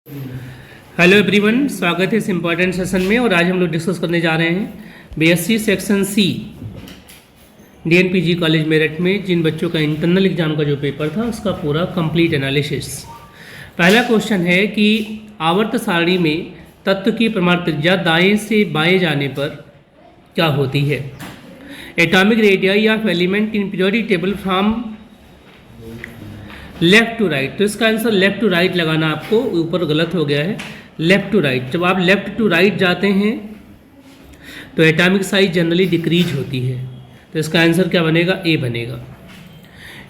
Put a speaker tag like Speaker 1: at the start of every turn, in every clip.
Speaker 1: Hello everyone, स्वागत है इस इम्पॉर्टेंट सेशन में। और आज हम लोग डिस्कस करने जा रहे हैं BSc section C DNPG college Meerut में जिन बच्चों का इंटरनल एग्जाम का जो पेपर था उसका पूरा कंप्लीट एनालिसिस। पहला क्वेश्चन है कि आवर्त सारणी में तत्व की परमाणु त्रिज्या दाएं से बाएं जाने पर क्या होती है। Atomic radius of element in periodic table from left to right. तो इसका आंसर लेफ्ट टू राइट लगाना, आपको ऊपर गलत हो गया है। लेफ्ट टू राइट, जब आप लेफ्ट टू राइट जाते हैं तो एटॉमिक साइज जनरली डिक्रीज होती है। तो इसका आंसर क्या बनेगा, ए बनेगा।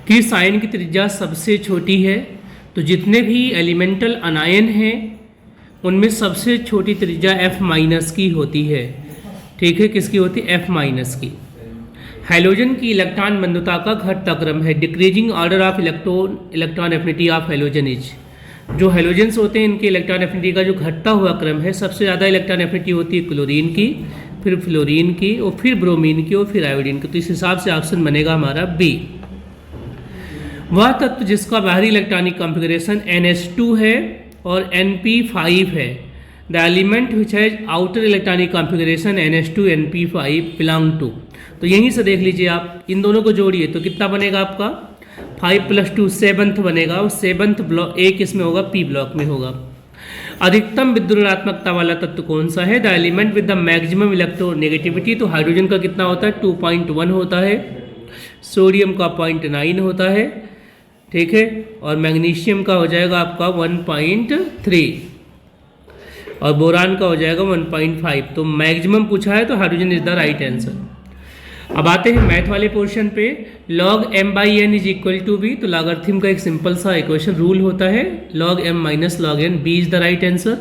Speaker 1: कि साइन की त्रिज्या सबसे छोटी है, तो जितने भी एलिमेंटल अनायन हैं उनमें सबसे छोटी त्रिज्या एफ माइनस की होती है। ठीक है, किसकी होती है, एफ माइनस की। हाइड्रोजन की इलेक्ट्रॉन बंधुता का घटता क्रम है decreasing order of electron affinity of hydrogen is. जो हाइड्रोजन्स होते हैं इनके इलेक्ट्रॉन एफिनिटी का जो घटता हुआ क्रम है, सबसे ज़्यादा इलेक्ट्रॉन एफिनिटी होती है क्लोरीन की, फिर फ्लोरीन की, और फिर ब्रोमीन की, और फिर आयोडीन की। तो इस हिसाब से ऑप्शन बनेगा हमारा बी। वह तत्व जिसका बाहरी इलेक्ट्रॉनिक कॉन्फ़िगरेशन NH2 है और NP5 है। The element which has outer electronic configuration NH2 NP5 belong to. तो यहीं से देख लीजिए, आप इन दोनों को जोड़िए तो कितना बनेगा आपका 5 + 2 7th बनेगा। और 7th ब्लॉक ए किस में होगा, पी ब्लॉक में होगा। अधिकतम विद्युत ऋणात्मकता वाला तत्व कौन सा है। The element with the maximum electronegativity. तो हाइड्रोजन का कितना होता है, 2.1 होता है। सोडियम का 0.9 होता है। ठीक है, और मैग्नीशियम का हो जाएगा आपका 1.3 और बोरान का हो जाएगा 1.5। तो मैक्सिमम पूछा है तो hydrogen is the right answer. अब आते हैं मैथ वाले पोर्शन पे। log m/n is equal to b. तो लॉगरिथम का एक सिंपल सा इक्वेशन रूल होता है, log m minus log n, b is the right answer.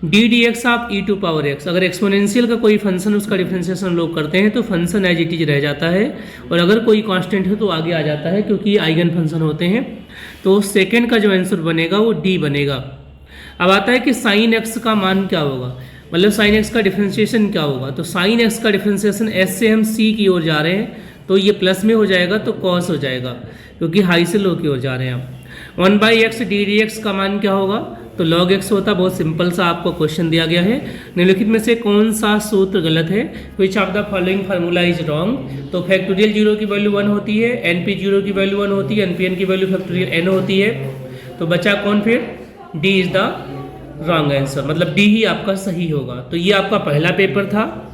Speaker 1: D d x of e⁻x, अगर एक्सपोनेंशियल का कोई फंक्शन उसका डिफरेंशिएशन लोग करते हैं तो फंक्शन एज इट इज रह जाता है, और अगर कोई कांस्टेंट है तो आगे आ जाता है क्योंकि आइगन फंक्शन होते हैं। तो सेकेंड का जो आंसर बनेगा वो डी बनेगा। अब आता है कि साइन एक्स का मान क्या होगा, मतलब साइन एक्स का डिफरेंशिएशन क्या होगा। तो साइन एक्स का डिफरेंशिएशन एस से हम सी की ओर जा रहे हैं तो ये प्लस में हो जाएगा तो कॉस हो जाएगा, क्योंकि हाई से लो की ओर जा रहे हैं हम। 1/x डी डी एक्स का मान क्या होगा, तो log x होता। बहुत सिंपल सा आपको क्वेश्चन दिया गया है। निम्नलिखित में से कौन सा सूत्र गलत है। Which of the following formula is wrong. तो फैक्टोरियल 0 की वैल्यू 1 होती है, NP 0 की वैल्यू 1 होती है, NPN की वैल्यू फैक्टोरियल n होती है। तो बचा कौन फिर, D is the wrong answer, मतलब डी ही आपका सही होगा। तो ये आपका पहला पेपर था।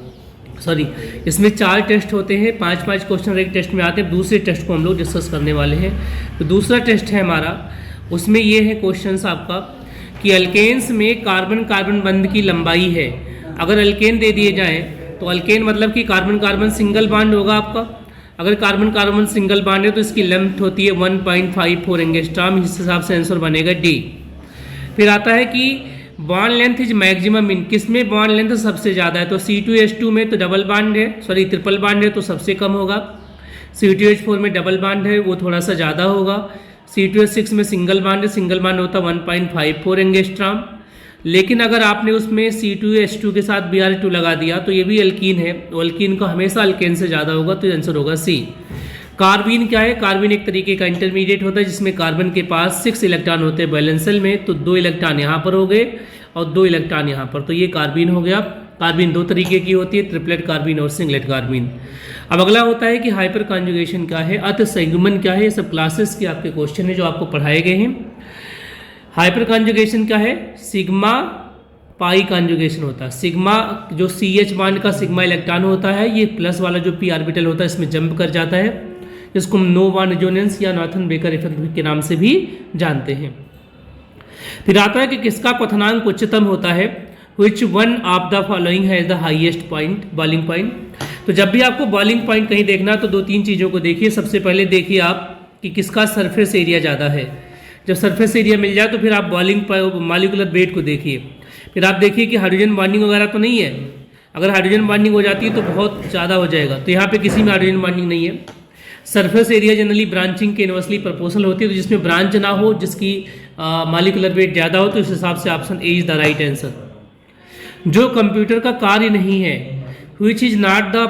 Speaker 1: सॉरी, इसमें 4 टेस्ट होते हैं, 5-5 क्वेश्चन एक टेस्ट में आते हैं। दूसरे टेस्ट को हम लोग डिस्कस करने वाले हैं। तो दूसरा टेस्ट है हमारा, उसमें ये है क्वेश्चन आपका कि अल्केन्स में कार्बन कार्बन बंध की लंबाई है। अगर अल्केन दे दिए जाएँ तो अल्केन मतलब कि कार्बन कार्बन सिंगल बॉन्ड होगा आपका। अगर कार्बन कार्बन सिंगल बॉन्ड है तो इसकी लेंथ होती है 1.54 एंगस्ट्रॉम। इस हिसाब से आंसर बनेगा डी। फिर आता है कि bond length is maximum in, किसमें बॉन्ड लेंथ सबसे ज़्यादा है। तो C2H2 में तो डबल बॉन्ड है, सॉरी ट्रिपल बॉन्ड है तो सबसे कम होगा। C2H4 में डबल बॉन्ड है वो थोड़ा सा ज़्यादा होगा। C2H6 में सिंगल बॉन्ड है, सिंगल बॉन्ड होता 1.54 एंगस्ट्रॉम। लेकिन अगर आपने उसमें C2H2 के साथ Br2 लगा दिया तो ये भी अल्कीन है, तो अल्कीन का हमेशा अल्केन से ज़्यादा होगा, तो आंसर होगा सी। कार्बीन क्या है, कार्बीन एक तरीके का इंटरमीडिएट होता है जिसमें कार्बन के पास 6 इलेक्ट्रॉन होते हैं बैलेंसल में। तो 2 इलेक्ट्रॉन यहाँ पर हो गए और 2 इलेक्ट्रॉन यहाँ पर, तो ये कार्बीन हो गया। कार्बीन 2 तरीके की होती है, ट्रिपलेट कार्बीन और सिंगलेट कार्बीन। अब अगला होता है कि हाइपर कॉन्जुगेशन क्या है, अत संयुग्मन क्या है। ये सब क्लासेस के आपके क्वेश्चन है जो आपको पढ़ाए गए हैं। हाइपर कॉन्जुगेशन क्या है, सिग्मा पाई कॉन्जुगेशन होता है। सिग्मा जो CH बॉन्ड का सिग्मा इलेक्ट्रॉन होता है, ये प्लस वाला जो p ऑर्बिटल होता है इसमें जंप कर जाता है, जिसको हम नो बॉन्ड रेजोनेंस या नॉर्थन बेकर इफेक्ट के नाम से भी जानते हैं। फिर आता है कि किसका क्वथनांक उच्चतम होता है। Which one of the following has the highest point, boiling point. तो जब भी आपको बॉइलिंग पॉइंट कहीं देखना तो 2-3 चीज़ों को देखिए। सबसे पहले देखिए आप कि किसका सरफेस एरिया ज़्यादा है। जब सरफेस एरिया मिल जाए तो फिर आप बॉइलिंग मॉलिक्यूलर वेट को देखिए। फिर आप देखिए कि हाइड्रोजन बॉन्डिंग वगैरह तो नहीं है। अगर हाइड्रोजन बॉन्डिंग हो जाती है तो बहुत ज़्यादा हो जाएगा, तो यहाँ पे किसी में हाइड्रोजन बॉन्डिंग नहीं है। सरफेस एरिया जनरली ब्रांचिंग के इनवर्सली प्रोपोर्शनल होती है, तो जिसमें ब्रांच ना हो, जिसकी मॉलिक्यूलर वेट ज़्यादा हो, तो इस हिसाब से option A is the right answer. जो कंप्यूटर का कार्य नहीं है, which is not the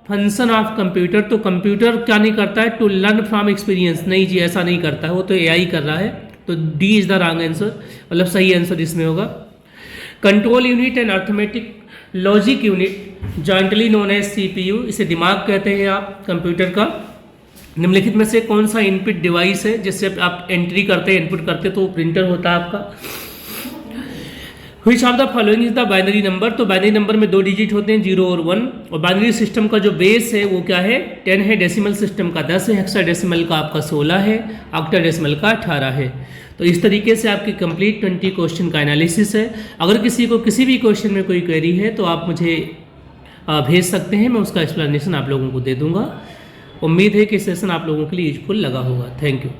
Speaker 1: function of computer. तो कंप्यूटर क्या नहीं करता है, टू लर्न फ्रॉम एक्सपीरियंस। नहीं जी, ऐसा नहीं करता है, वो तो AI कर रहा है। तो d is the wrong answer, मतलब सही आंसर इसमें होगा। Control unit and arithmetic logic unit jointly known as CPU, इसे दिमाग कहते हैं आप कंप्यूटर का। निम्नलिखित में से कौन सा इनपुट डिवाइस है जिससे आप एंट्री करते हैं, इनपुट करते हैं तो प्रिंटर होता है आपका। Which of the following is the binary number, तो बाइनरी नंबर में 2 डिजिट होते हैं 0 और 1, और बाइनरी सिस्टम का जो बेस है वो क्या है 10 है, डेसिमल सिस्टम का 10 है, हेक्साडेसिमल का आपका 16 है, ऑक्टाडेसिमल का 18 है। तो इस तरीके से आपकी कंप्लीट 20 क्वेश्चन का एनालिसिस है। अगर किसी को किसी भी क्वेश्चन में कोई क्वेरी है तो आप मुझे भेज सकते हैं, मैं उसका एक्सप्लेनेशन आप लोगों को दे दूंगा। उम्मीद है कि सेशन आप लोगों के लिए यूजफुल लगा होगा। Thank you.